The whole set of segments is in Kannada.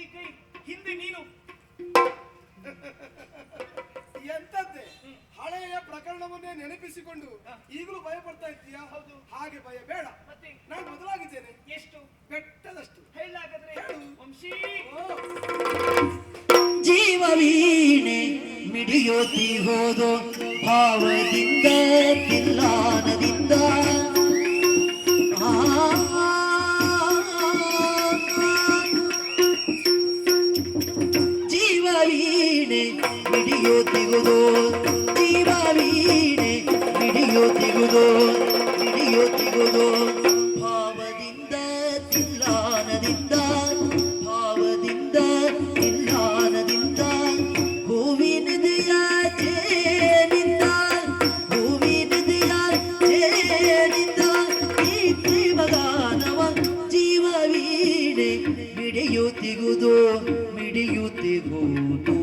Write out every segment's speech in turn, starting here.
ಕೈ ಕೈ ಹಿಂದೆ ನೀನು. ಎಂತದ್ದೇ ಹಳೆಯ ಪ್ರಕರಣವನ್ನೇ ನೆನಪಿಸಿಕೊಂಡು ಈಗಲೂ ಭಯ ಪಡ್ತಾ ಇದ್ದೀಯಾ? ಹೌದು. ಹಾಗೆ ಭಯ ಬೇಡ, ಮತ್ತೆ ನಾನು ಬದಲಾಗಿದ್ದೇನೆ. ಎಷ್ಟು? ಬೆಟ್ಟದಷ್ಟು. ಹೇಳಾಗದ್ರೆ ವಂಶಿ. ಜೀವವೀಣೆ ಮಿಡಿಯೋತಿ ಹೋದೋ ಭಾವದಿಂದ ತಿಲ್ಲಾನದಿಂದ ಜೀವವೀಣೆ ಮಿಡಿಯೋತಿಗುದೋ ಜೀವವೀಣೆ ಮಿಡಿಯೋತಿಗುದೋ ಮಿಡಿಯೋತಿಗುದೋ ಭಾವದಿಂದ ತಿಲ್ಲಾನದಿಂದ ಭಾವದಿಂದ ತಿಲ್ಲಾನದಿಂದ ಹೂವಿನದೆಯ ಜೇನಿಂದ ಹೂವಿನದೆಯ ಜೇನಿಂದ ಈ ಪ್ರೇಮಗಾನವ ಜೀವವೀಣೆ ಮಿಡಿಯುತ್ತಿಗುದು ಮಿಡಿಯುತ್ತಿಗುವುದು.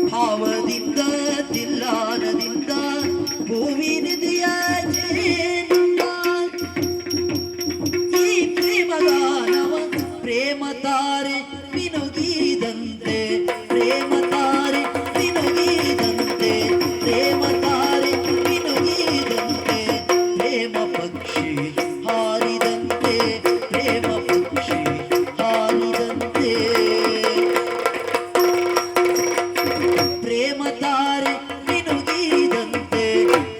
ಭಾವದಿಂದ ತಿಲ್ಲಾನದಿಂದ ಹೂವಿನದೆಯ ಜೇನಿಂದ ಈ ಪ್ರೇಮಗಾನವ ಪ್ರೇಮ ತಾರೆ ಮಿನುಗಿದಂತೆ ಪ್ರೇಮ ತಾರೆ ಮಿನುಗಿದಂತೆ ಪ್ರೇಮ ತಾರೆ ಮಿನುಗಿದಂತೆ ಪ್ರೇಮ ಪಕ್ಷಿ ಹಾರಿದಂತೆ ಪ್ರೇಮ ಪಕ್ಷಿ ಹಾರಿದಂತೆ ಪ್ರೇಮ ತಾರೆ ಮಿನುಗಿದಂತೆ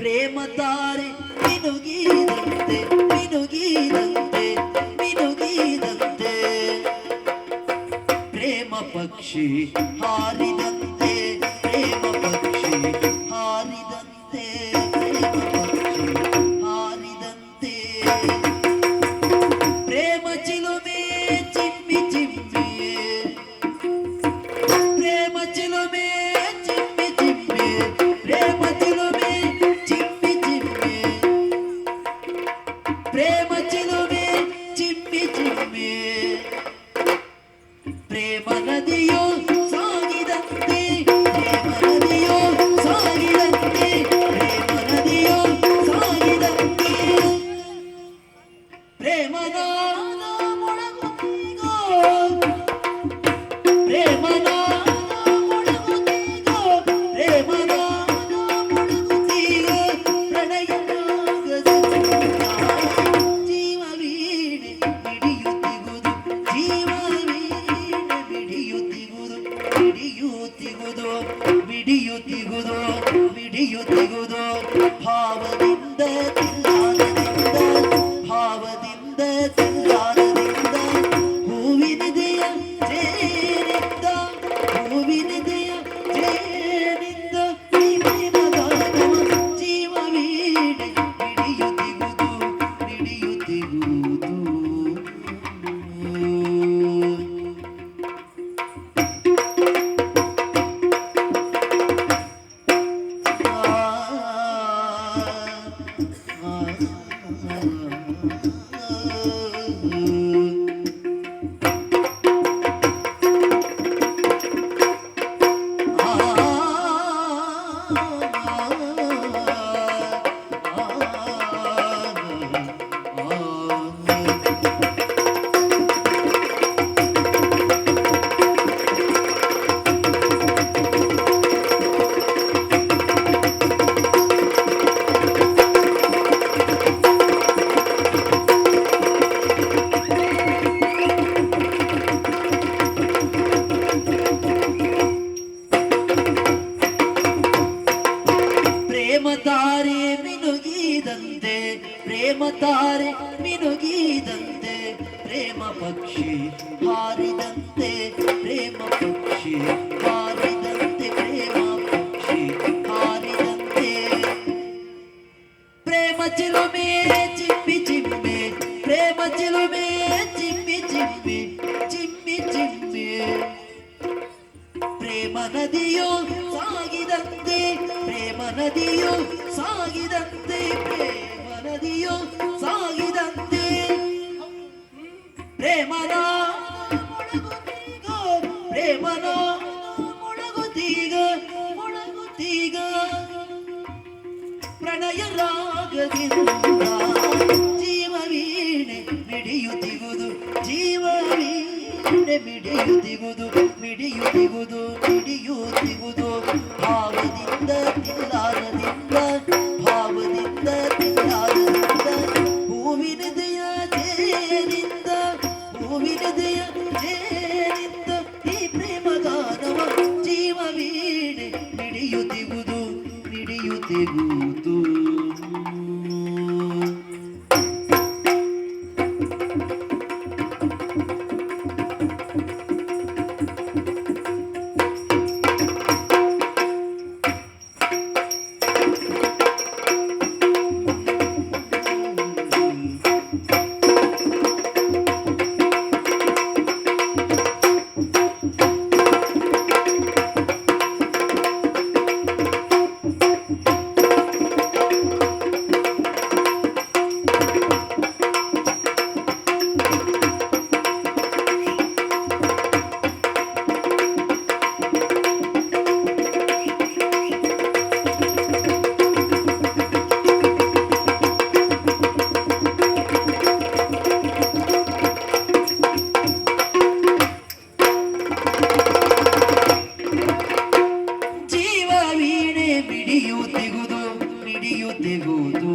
ಪ್ರೇಮ ತಾರೆ ಮಿನುಗಿದಂತೆ ಮಿನುಗಿದಂತೆ ಮಿನುಗಿದಂತೆ ಪ್ರೇಮ ಪಕ್ಷಿ ಹಾರಿದಂತೆ ಪ್ರೇಮ ಪಕ್ಷಿ ಹಾರಿದಂತೆ ಪ್ರೇಮ ಪಕ್ಷಿ ಹಾರಿದಂತೆ ಪ್ರೇಮ ಚಿಲುಮೆ ಚಿಮ್ಮಿ ಚಿಮ್ಮಿ ಪ್ರೇಮ ಚಿಲುಮೆ ಚಿಮ್ಮಿ ಚಿಮ್ಮಿ ಪ್ರೇಮ ಚಿಲುಮೆ ಚಿಮ್ಮಿ ಚಿಮ್ಮಿ ಪ್ರೇಮ ಚಿಲುಮೆ ಚಿಮ್ಮಿ ಚಿಮ್ಮಿ ಪ್ರೇಮ ನದಿಯೋ ಸಾಗಿದಂತೆ ಪ್ರೇಮ ನದಿಯೋ ಸಾಗಿದಂತೆ ಪ್ರೇಮ ನದಿಯೋ ಸಾಗಿದಂತೆ ಪ್ರೇಮನಾದ ಮೊಳಗುತ್ತೀಗೋ ಪ್ರೇಮನಾದ ಮೊಳಗುತ್ತೀಗೋ ಪ್ರೇಮನಾದ ಮೊಳಗುತ್ತೀಗೋ ಪ್ರಣಯನಾಗದ ಜೀವವೀಣೆ ಮಿಡಿಯುತ್ತಿಗುದು ಜೀವವೀಣೆ ಮಿಡಿಯುತ್ತಿಗುದು ಮಿಡಿಯುತ್ತಿಗುದು ಮಿಡಿಯುತ್ತಿಗುದು ಮಿಡಿಯುತ್ತಿಗುದು ಭಾವದಿಂದ ತಿಲ್ಲಾನದಿಂದ ಭಾವದಿಂದ ತಿಲ್ಲಾನದಿಂದ ಹೂವಿನದೆಯ ಜೇನಿಂದ ಹೂವಿನದೆಯ ಜೇನಿಂದ ಈ ಪ್ರೇಮಗಾನವ ಜೀವವೀಣೆ ಮಿಡಿಯುತ್ತಿಗುದು ಮಿಡಿಯುತ್ತಿಗುದು. ತಾರೆ ಮಿನುಗಿದಂತೆ ಪ್ರೇಮ ತಾರೆ ಮಿನುಗಿದಂತೆ ಪ್ರೇಮ ಪಕ್ಷಿ ಹಾರಿದಂತೆ ಪ್ರೇಮ ಪಕ್ಷಿ ಹಾರಿದಂತೆ ಪ್ರೇಮ ನದಿಯೋ ಸಾಗಿದಂತೆ ಪ್ರೇಮ ನದಿಯೋ ಸಾಗಿದಂತೆ ಪ್ರೇಮ ನದಿಯೋ ಸಾಗಿದಂತೆ ಪ್ರೇಮನ ಮೊಳಗುತ್ತೀಗ ಪ್ರೇಮನ ಮೊಳಗುತ್ತೀಗ ಮೊಳಗುತ್ತೀಗ ಪ್ರಣಯ ರಾಗದಿಂದ ಜೀವವೀಣೆ ಮಿಡಿಯುತ್ತಿಗುದು ಜೀವವೀಣೆ ಮಿಡಿಯುತ್ತಿಗುದು ಮಿಡಿಯುತ್ತಿಗುದು ಮಿಡಿಯುತ್ತಿಗುದು ಭಾವದಿಂದ ತಿಲ್ಲಾರದಿಂದ ಭಾವದಿಂದ ತಿಲ್ಲಾರದಿಂದ ಹೂವಿನದೆಯ ಜೇನಿಂದ ಹೂವಿನದೆಯ ಜೇನಿಂದ ಈ ಪ್ರೇಮಗಾನವ ಜೀವವೀಣೆ ಮಿಡಿಯುತ್ತಿಗುದು ಮಿಡಿಯುತ್ತಿಗುದು ಮಿಡಿಯುತ್ತಿಗುದು ಮಿಡಿಯುತ್ತಿಗುದು